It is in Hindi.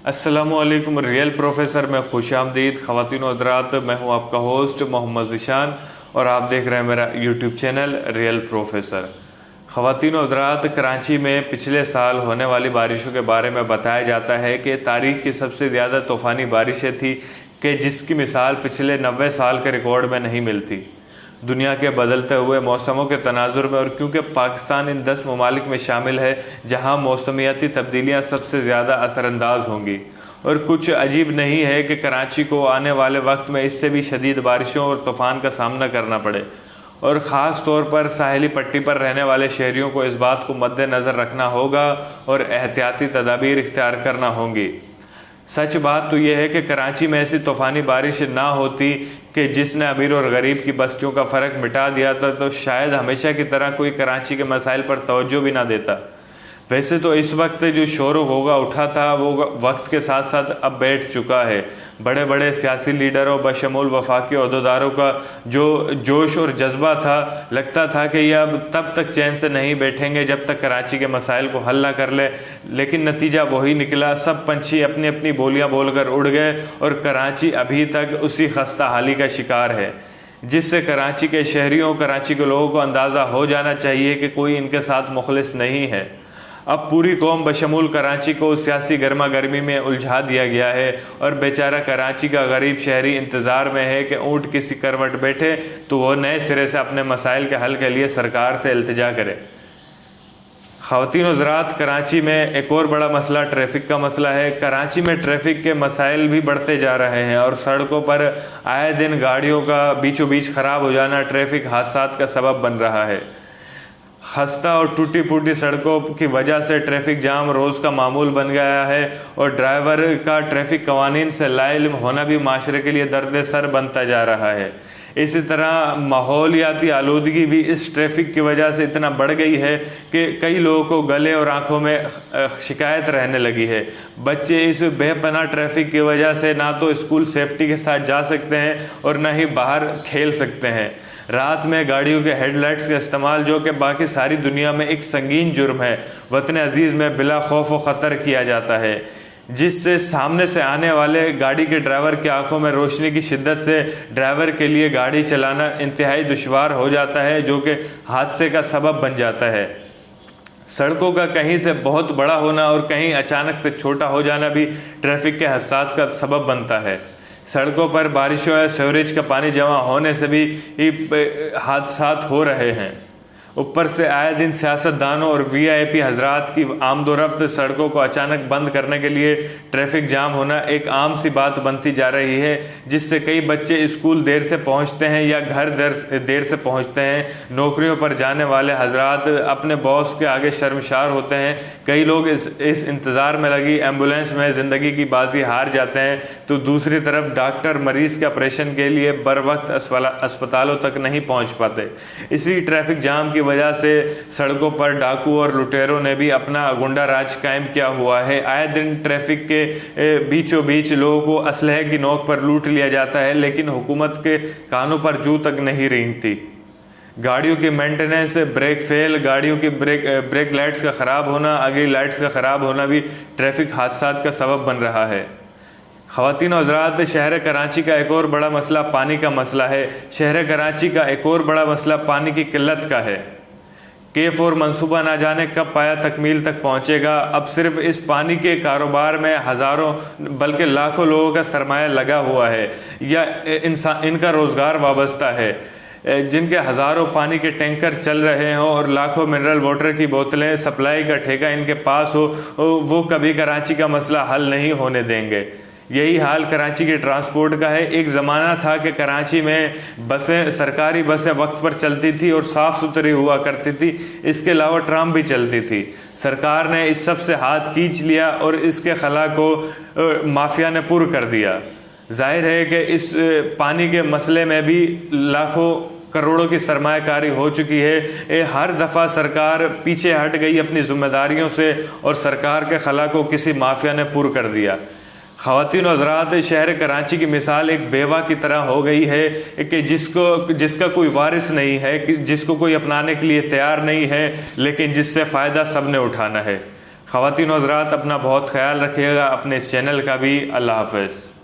अस्सलामुअलैकुम रियल प्रोफेसर में खुश आमदीद। ख़वातीन और हज़रात, मैं हूं आपका होस्ट मोहम्मद ज़ीशान और आप देख रहे हैं मेरा यूट्यूब चैनल रियल प्रोफेसर। ख़वातीन और हज़रात, कराची में पिछले साल होने वाली बारिशों के बारे में बताया जाता है कि तारीख़ की सबसे ज़्यादा तूफ़ानी बारिशें थी कि जिसकी मिसाल पिछले 90 साल के रिकॉर्ड में नहीं मिलती। दुनिया के बदलते हुए मौसमों के तनाजुर में, और क्योंकि पाकिस्तान इन 10 ममालिक में शामिल है जहां मौसमियाती तब्दीलियां सबसे ज़्यादा असरअंदाज होंगी, और कुछ अजीब नहीं है कि कराची को आने वाले वक्त में इससे भी शदीद बारिशों और तूफ़ान का सामना करना पड़े। और ख़ास तौर पर साहिली पट्टी पर रहने वाले शहरियों को इस बात को मद्देनज़र रखना होगा और एहतियाती तदाबीर इख्तियार करना होंगी। सच बात तो यह है कि कराची में ऐसी तूफ़ानी बारिश ना होती कि जिसने अमीर और गरीब की बस्तियों का फ़र्क मिटा दिया था, तो शायद हमेशा की तरह कोई कराची के मसाइल पर तवज्जो भी ना देता। वैसे तो इस वक्त जो शोर होगा उठा था वो वक्त के साथ साथ अब बैठ चुका है। बड़े बड़े सियासी लीडरों बशमूल वफाकी अहदेदारों का जो जोश और जज्बा था, लगता था कि ये अब तब तक चैन से नहीं बैठेंगे जब तक कराची के मसाइल को हल ना कर ले। लेकिन नतीजा वही निकला, सब पंछी अपनी अपनी बोलियां बोलकर उड़ गए और कराची अभी तक उसी खस्ता हाली का शिकार है, जिससे कराची के शहरियों, कराची के लोगों को अंदाज़ा हो जाना चाहिए कि कोई इनके साथ मुखलिस नहीं है। अब पूरी कौम बशमूल कराची को सियासी गर्मा गर्मी में उलझा दिया गया है और बेचारा कराची का गरीब शहरी इंतज़ार में है कि ऊँट किसी करवट बैठे तो वो नए सिरे से अपने मसाइल के हल के लिए सरकार से इल्तिजा करे। ख़वातीन और हज़रात, कराची में एक और बड़ा मसला ट्रैफिक का मसला है। कराची में ट्रैफिक के मसाइल भी बढ़ते जा रहे हैं और सड़कों पर आए दिन गाड़ियों का बीचों बीच ख़राब हो जाना ट्रैफिक हादसात का सबब बन रहा है। खस्ता और टूटी फूटी सड़कों की वजह से ट्रैफिक जाम रोज़ का मामूल बन गया है और ड्राइवर का ट्रैफिक कवानीन से लाइल्म होना भी माशरे के लिए दर्द सर बनता जा रहा है। इसी तरह माहौलियाती आलूदगी भी इस ट्रैफिक की वजह से इतना बढ़ गई है कि कई लोगों को गले और आंखों में शिकायत रहने लगी है। बच्चे इस बेपनाह ट्रैफिक की वजह से ना तो स्कूल सेफ्टी के साथ जा सकते हैं और ना ही बाहर खेल सकते हैं। रात में गाड़ियों के हेडलाइट्स का इस्तेमाल, जो कि बाकी सारी दुनिया में एक संगीन जुर्म है, वतन अजीज़ में बिला खौफ व ख़तर किया जाता है, जिससे सामने से आने वाले गाड़ी के ड्राइवर की आंखों में रोशनी की शिद्दत से ड्राइवर के लिए गाड़ी चलाना इंतहाई दुश्वार हो जाता है, जो कि हादसे का सबब बन जाता है। सड़कों का कहीं से बहुत बड़ा होना और कहीं अचानक से छोटा हो जाना भी ट्रैफिक के हादसात का सबब बनता है। सड़कों पर बारिशों या सीवरेज का पानी जमा होने से भी हादसात हो रहे हैं। ऊपर से आए दिन सियासतदानों और वीआईपी हजरात की आमदोरफ्त सड़कों को अचानक बंद करने के लिए ट्रैफिक जाम होना एक आम सी बात बनती जा रही है, जिससे कई बच्चे स्कूल देर से पहुंचते हैं या घर देर से पहुंचते हैं। नौकरियों पर जाने वाले हजरात अपने बॉस के आगे शर्मशार होते हैं। कई लोग इस इंतज़ार में लगी एम्बुलेंस में ज़िंदगी की बाजी हार जाते हैं, तो दूसरी तरफ डॉक्टर मरीज़ के ऑपरेशन के लिए बर वक्त अस्पतालों तक नहीं पहुँच पाते। इसी ट्रैफिक जाम की वजह से सड़कों पर डाकू और लुटेरों ने भी अपना गुंडा राज कायम किया हुआ है। आए दिन ट्रैफिक के बीचों बीच लोगों को असलहे की नोक पर लूट लिया जाता है, लेकिन हुकूमत के कानों पर जू तक नहीं रेंगती। गाड़ियों की मेंटेनेंस, ब्रेक फेल, गाड़ियों की ब्रेक लाइट्स का ख़राब होना, अगली लाइट्स का ख़राब होना भी ट्रैफिक हादसात का सबब बन रहा है। ख़वातीन और हज़रात, शहर कराची का एक और बड़ा मसला पानी का मसला है। शहर कराची का एक और बड़ा मसला पानी की किल्लत का है। K4 मंसूबा ना जाने कब पाया तकमील तक पहुंचेगा। अब सिर्फ इस पानी के कारोबार में हज़ारों बल्कि लाखों लोगों का सरमाया लगा हुआ है या इनका रोज़गार वाबस्ता है, जिनके हज़ारों पानी के टैंकर चल रहे हों और लाखों मिनरल वाटर की बोतलें सप्लाई का ठेका इनके पास हो, वो कभी कराची का मसला हल नहीं होने देंगे। यही हाल कराची के ट्रांसपोर्ट का है। एक ज़माना था कि कराची में बसें, सरकारी बसें वक्त पर चलती थी और साफ़ सुथरी हुआ करती थी। इसके अलावा ट्राम भी चलती थी। सरकार ने इस सब से हाथ खींच लिया और इसके खला को माफिया ने पुर कर दिया। जाहिर है कि इस पानी के मसले में भी लाखों करोड़ों की सरमायाकारी हो चुकी है। हर दफ़ा सरकार पीछे हट गई अपनी जिम्मेदारियों से और सरकार के खला को किसी माफिया ने पुर कर दिया। ख़वातीन और हज़रात, शहर कराची की मिसाल एक बेवा की तरह हो गई है कि जिसका कोई वारिस नहीं है, जिसको कोई अपनाने के लिए तैयार नहीं है, लेकिन जिससे फ़ायदा सब ने उठाना है। ख़वातीन और हज़रात, अपना बहुत ख्याल रखिएगा, अपने इस चैनल का भी। अल्लाह हाफ़िज़।